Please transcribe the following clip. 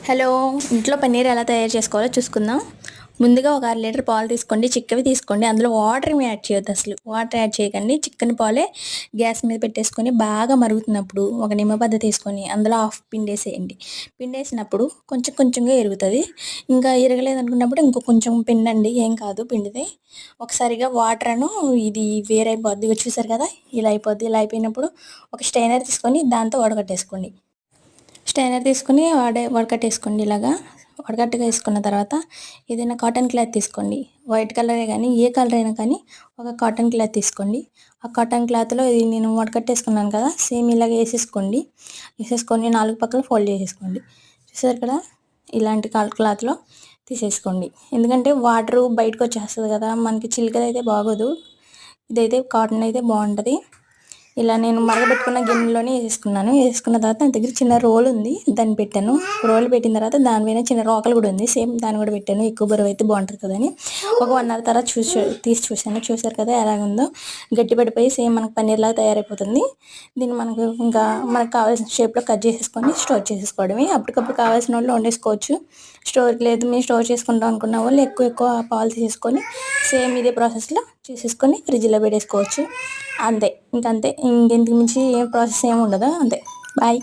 Hello, ఇంట్లో పన్నీర్ ఎలా తయారు చేసుకోవాలో చూసుకుందాం. ముందుగా ఒక 1/2 లీటర్ పాలు తీసుకోండి, చిక్కవి తీసుకోండి. అందులో వాటర్ ఏమి యాడ్ చేయొద్దు, అసలు వాటర్ యాడ్ చేయకండి. చిక్కని పాలే గ్యాస్ మీద పెట్టేసుకొని బాగా మరుగుతున్నప్పుడు ఒక నిమ్మబద్ద తీసుకొని అందులో హాఫ్ పిండేసేయండి. పిండేసినప్పుడు కొంచెం కొంచెంగా ఇరుగుతుంది. ఇంకా ఇరగలేదు అనుకున్నప్పుడు ఇంకో కొంచెం పిండండి, ఏం కాదు పిండితే. ఒకసారిగా వాటర్ను ఇది వేరైపోద్ది, చూసారు కదా, ఇలా అయిపోద్ది. ఇలా అయిపోయినప్పుడు ఒక స్టైనర్ తీసుకొని దాంతో వడగట్టేసుకోండి. స్టైనర్ తీసుకుని వడకట్టేసుకోండి. ఇలాగా వడకట్టుగా వేసుకున్న తర్వాత ఏదైనా కాటన్ క్లాత్ తీసుకోండి. వైట్ కలరే కానీ ఏ కలర్ అయినా కానీ ఒక కాటన్ క్లాత్ తీసుకోండి. ఆ కాటన్ క్లాత్లో ఇది నేను వడకట్టేసుకున్నాను కదా, సేమ్ ఇలాగ వేసేసుకోండి. వేసేసుకొని 4 పక్కల ఫోల్డ్ చేసేసుకోండి. చూసారు కదా, ఇలాంటి క్లాత్లో తీసేసుకోండి. ఎందుకంటే వాటరు బయటకు వచ్చేస్తుంది కదా, మనకి చిలికదైతే బాగోదు. ఇదైతే కాటన్ అయితే బాగుంటుంది. ఇలా నేను మరగబెట్టుకున్న గిన్నెలోనే వేసేసుకున్నాను. వేసుకున్న తర్వాత నా దగ్గర చిన్న రోల్ ఉంది, దాన్ని పెట్టాను. రోల్ పెట్టిన తర్వాత దానిపైన చిన్న రోకలు కూడా ఉంది, సేమ్ దాన్ని కూడా పెట్టాను. ఎక్కువ బరువు అయితే బాగుంటుంది కదని ఒక 1 అవర్ తర్వాత తీసి చూశాను. చూసారు కదా ఎలాగుందో, గట్టి పడిపోయి సేమ్ మనకు పన్నీర్లాగా తయారైపోతుంది. దీన్ని మనకు కావాల్సిన షేప్లో కట్ చేసేసుకొని స్టోర్ చేసేసుకోవడమే. అప్పటికప్పుడు కావాల్సిన వాళ్ళు వండేసుకోవచ్చు. స్టోర్ లేదు, మేము స్టోర్ చేసుకుంటాం అనుకున్న వాళ్ళు ఎక్కువ పాలు తీసేసుకొని సేమ్ ఇదే ప్రాసెస్లో చేసేసుకొని ఫ్రిడ్జ్లో పెట్టేసుకోవచ్చు. అంతే, ఇంకంతే. ఇంకెందుకు మించి ఏం ప్రాసెస్ ఏమి ఉండదు. అంతే. బాయ్.